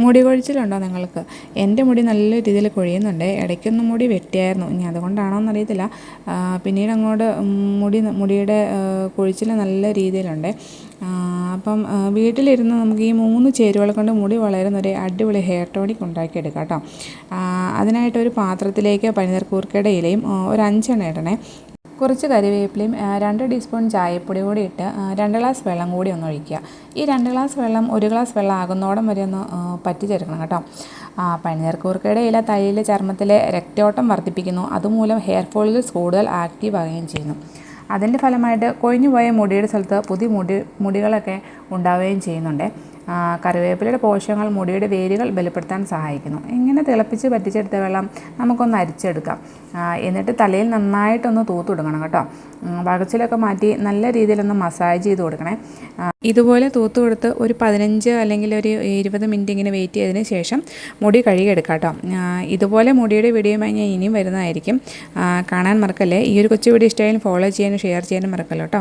മുടി കൊഴിച്ചിലുണ്ടോ നിങ്ങൾക്ക്? എൻ്റെ മുടി നല്ല രീതിയിൽ കൊഴിയുന്നുണ്ട്. ഇടയ്ക്കൊന്നും മുടി വെട്ടിയായിരുന്നു. ഇനി അതുകൊണ്ടാണോ എന്നറിയത്തില്ല. പിന്നീട് അങ്ങോട്ട് മുടിയുടെ കൊഴിച്ചിൽ നല്ല രീതിയിലുണ്ട്. അപ്പം വീട്ടിലിരുന്ന് നമുക്ക് ഈ 3 ചേരുവകൾ കൊണ്ട് മുടി വളരുന്നൊരു അടിപൊളി ഹെയർ ടോണിക് ഉണ്ടാക്കിയെടുക്കാം കേട്ടോ. അതിനായിട്ടൊരു പാത്രത്തിലേക്ക് പനിനീർക്കൂർക്കയുടെ ഇലയും ഒരു 5 എണ്ണം ഇടണേ. കുറച്ച് കരിവേപ്പിലയും 2 ടീസ്പൂൺ ചായപ്പൊടി കൂടി ഇട്ട് 2 ഗ്ലാസ് വെള്ളം കൂടി ഒന്ന് ഒഴിക്കുക. ഈ 2 ഗ്ലാസ് വെള്ളം 1 ഗ്ലാസ് വെള്ളം ആകുന്നോടം വരെ ഒന്ന് പറ്റിച്ചെടുക്കണം കേട്ടോ. പനിനീർക്കൂർക്കയുടെ ഇല തലയിലെ ചർമ്മത്തിലെ രക്തയോട്ടം വർദ്ധിപ്പിക്കുന്നു. അതുമൂലം ഹെയർ ഫോളിക്കിൾസ് കൂടുതൽ ആക്റ്റീവ് ആവുകയും ചെയ്യുന്നു. അതിൻ്റെ ഫലമായിട്ട് കൊഴിഞ്ഞുപോയ മുടിയുടെ സ്ഥലത്ത് പുതിയ മുടികളൊക്കെ ഉണ്ടാവുകയും ചെയ്യുന്നുണ്ട്. കറിവേപ്പിലയുടെ പോഷകങ്ങൾ മുടിയുടെ വേരുകൾ ബലപ്പെടുത്താൻ സഹായിക്കുന്നു. ഇങ്ങനെ തിളപ്പിച്ച് പറ്റിച്ചെടുത്ത വെള്ളം നമുക്കൊന്ന് അരിച്ചെടുക്കാം. എന്നിട്ട് തലയിൽ നന്നായിട്ടൊന്ന് തൂത്തുകൊടുക്കണം കേട്ടോ. വകച്ചിലൊക്കെ മാറ്റി നല്ല രീതിയിലൊന്ന് മസാജ് ചെയ്ത് കൊടുക്കണേ. ഇതുപോലെ തൂത്ത് കൊടുത്ത് ഒരു 15 അല്ലെങ്കിൽ ഒരു 20 മിനിറ്റ് ഇങ്ങനെ വെയിറ്റ് ചെയ്തതിന് ശേഷം മുടി കഴുകിയെടുക്കാം കേട്ടോ. ഇതുപോലെ മുടിയുടെ വീഡിയോയുമായി ഞാൻ ഇനിയും വരുന്നതായിരിക്കും. കാണാൻ മറക്കല്ലേ. ഈ ഒരു കൊച്ചു വീഡിയോ ഇഷ്ടമായാലും ഫോളോ ചെയ്യാനും ഷെയർ ചെയ്യാനും മറക്കല്ലോ കേട്ടോ.